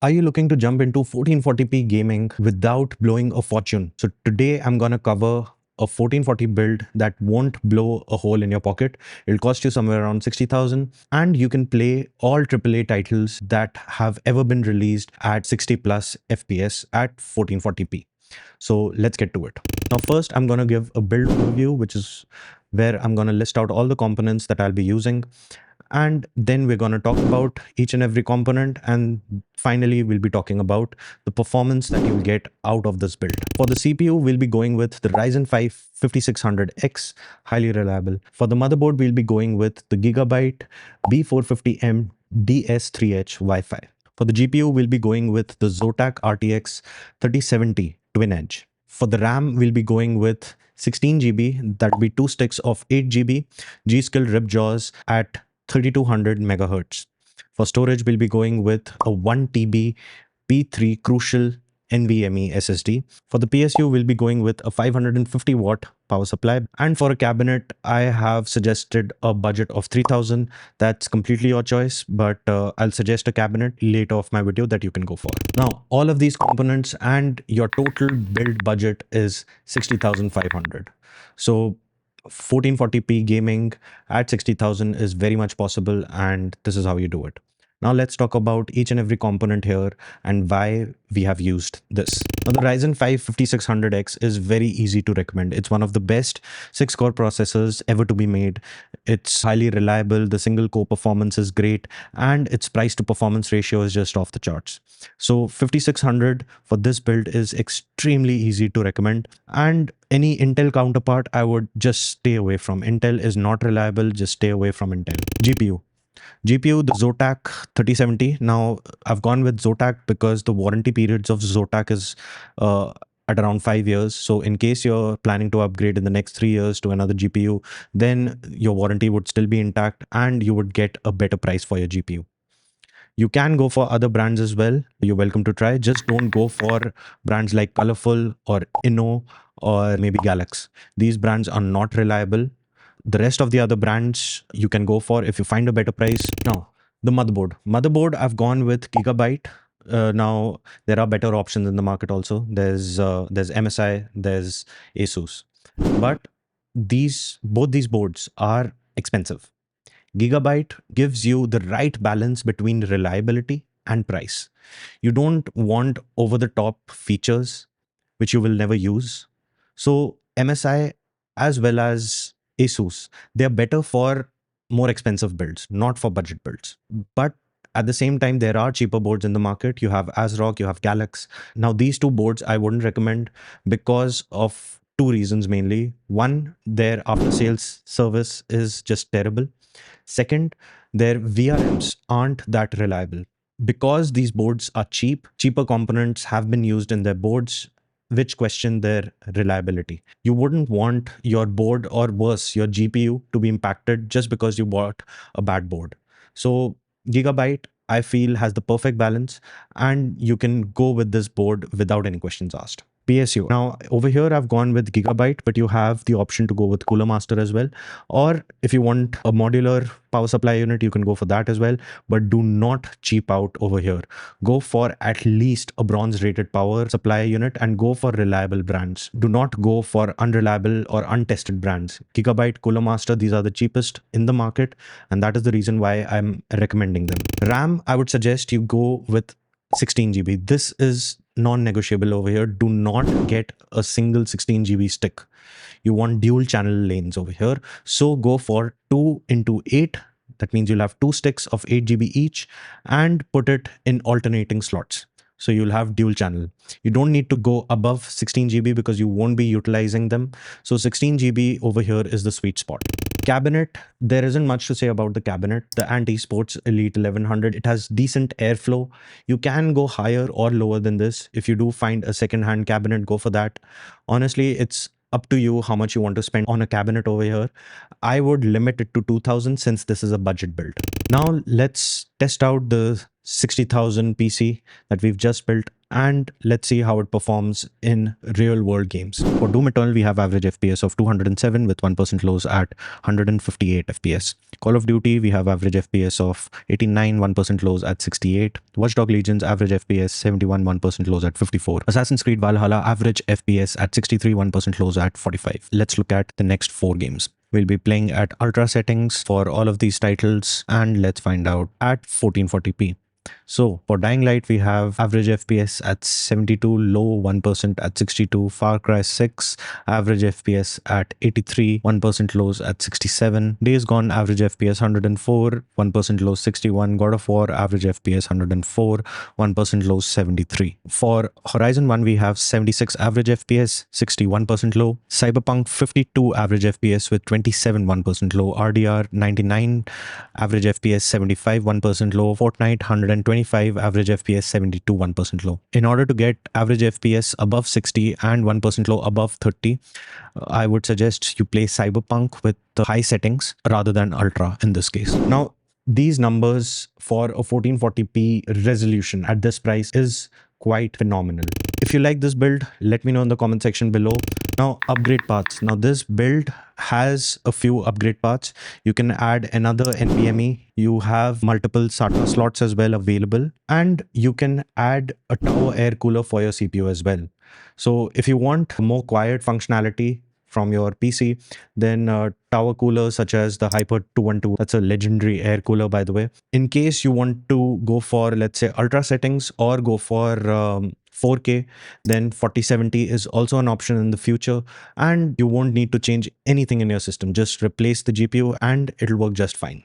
Are you looking to jump into 1440p gaming without blowing a fortune? So today I'm going to cover a 1440 build that won't blow a hole in your pocket. It'll cost you somewhere around 60,000 and you can play all AAA titles that have ever been released at 60 plus FPS at 1440p. So let's get to it. Now first I'm going to give a build overview, which is where I'm going to list out all the components that I'll be using. And then we're going to talk about each and every component, and finally we'll be talking about the performance that you'll get out of this build. For the CPU, we'll be going with the Ryzen 5 5600X, highly reliable. For the motherboard, we'll be going with the Gigabyte B450M DS3H Wi-Fi. For the GPU, we'll be going with the ZOTAC RTX 3070 Twin Edge. For the RAM, we'll be going with 16 GB, that'll be 2 sticks of 8 GB, G.SKILL Ripjaws at 3200 megahertz. For storage, we'll be going with a 1 TB P3 Crucial NVMe SSD. For the PSU, we'll be going with a 550 watt power supply. And for a cabinet, I have suggested a budget of 3000. That's completely your choice, but I'll suggest a cabinet later of my video that you can go for. Now, all of these components and your total build budget is 60,500. So 1440p gaming at 60,000 is very much possible, and this is how you do it. Now let's talk about each and every component here and why we have used this. Now the Ryzen 5 5600X is very easy to recommend. It's one of the best 6-core processors ever to be made. It's highly reliable, the single core performance is great, and its price to performance ratio is just off the charts. So 5600 for this build is extremely easy to recommend, and any Intel counterpart I would just stay away from. Intel is not reliable, just stay away from Intel. GPU, the ZOTAC 3070. Now, I've gone with ZOTAC because the warranty periods of ZOTAC is at around 5 years. So in case you're planning to upgrade in the next 3 years to another GPU, then your warranty would still be intact and you would get a better price for your GPU. You can go for other brands as well. You're welcome to try. Just don't go for brands like Colorful or Inno or maybe Galax. These brands are not reliable. The rest of the other brands you can go for if you find a better price. Now, the motherboard, I've gone with Gigabyte. Now there are better options in the market also. There's MSI, there's Asus, but both these boards are expensive. Gigabyte gives you the right balance between reliability and price. You don't want over the top features which you will never use. So MSI as well as Asus, they're better for more expensive builds, not for budget builds. But at the same time, there are cheaper boards in the market. You have ASRock, you have Galax. Now, these two boards I wouldn't recommend because of two reasons mainly. One, their after sales service is just terrible. Second, their VRMs aren't that reliable. Because these boards are cheap, cheaper components have been used in their boards, which question their reliability. You wouldn't want your board, or worse, your GPU, to be impacted just because you bought a bad board. So Gigabyte, I feel, has the perfect balance, and you can go with this board without any questions asked. PSU. Now, over here, I've gone with Gigabyte, but you have the option to go with Cooler Master as well. Or if you want a modular power supply unit, you can go for that as well. But do not cheap out over here. Go for at least a bronze rated power supply unit and go for reliable brands. Do not go for unreliable or untested brands. Gigabyte, Cooler Master, these are the cheapest in the market. And that is the reason why I'm recommending them. RAM, I would suggest you go with 16 GB. This is non-negotiable over here. Do not get a single 16 GB stick. You want dual channel lanes over here. So go for 2 into 8. That means you'll have 2 sticks of 8 GB each and put it in alternating slots. So you'll have dual channel. You don't need to go above 16 GB because you won't be utilizing them. So 16 GB over here is the sweet spot. Cabinet, there isn't much to say about the cabinet. The Esports Elite 1100, it has decent airflow. You can go higher or lower than this. If you do find a second-hand cabinet, go for that. Honestly, it's up to you how much you want to spend on a cabinet over here. I would limit it to 2000 since this is a budget build. Now let's test out the 60,000 PC that we've just built, and let's see how it performs in real world games. For Doom Eternal, we have average FPS of 207 with 1% lows at 158 FPS. Call of Duty, we have average FPS of 89, 1% lows at 68. Watchdog Legion's average FPS 71, 1% lows at 54. Assassin's Creed Valhalla, average FPS at 63, 1% lows at 45. Let's look at the next 4 games. We'll be playing at ultra settings for all of these titles, and let's find out at 1440p. So for Dying Light, we have average FPS at 72, low 1% at 62. Far Cry 6, average FPS at 83, 1% lows at 67. Days Gone, average FPS 104, 1% low 61. God of War, average FPS 104, 1% low 73. For Horizon 1, we have 76 average FPS, 61% low. Cyberpunk 52 average FPS with 27, 1% low. RDR 99, average FPS 75, 1% low. Fortnite 125 average FPS 72, 1% low. In order to get average FPS above 60 and 1% low above 30, I would suggest you play Cyberpunk with the high settings rather than ultra in this case. Now, these numbers for a 1440p resolution at this price is quite phenomenal. If you like this build, let me know in the comment section below. Now, upgrade paths. Now, this build has a few upgrade paths. You can add another NVMe. You have multiple SATA slots as well available, and you can add a tower air cooler for your CPU as well. So if you want more quiet functionality from your PC, then tower coolers such as the Hyper 212, that's a legendary air cooler, by the way. In case you want to go for, let's say, ultra settings or go for 4K, then 4070 is also an option in the future, and you won't need to change anything in your system. Just replace the GPU and it'll work just fine.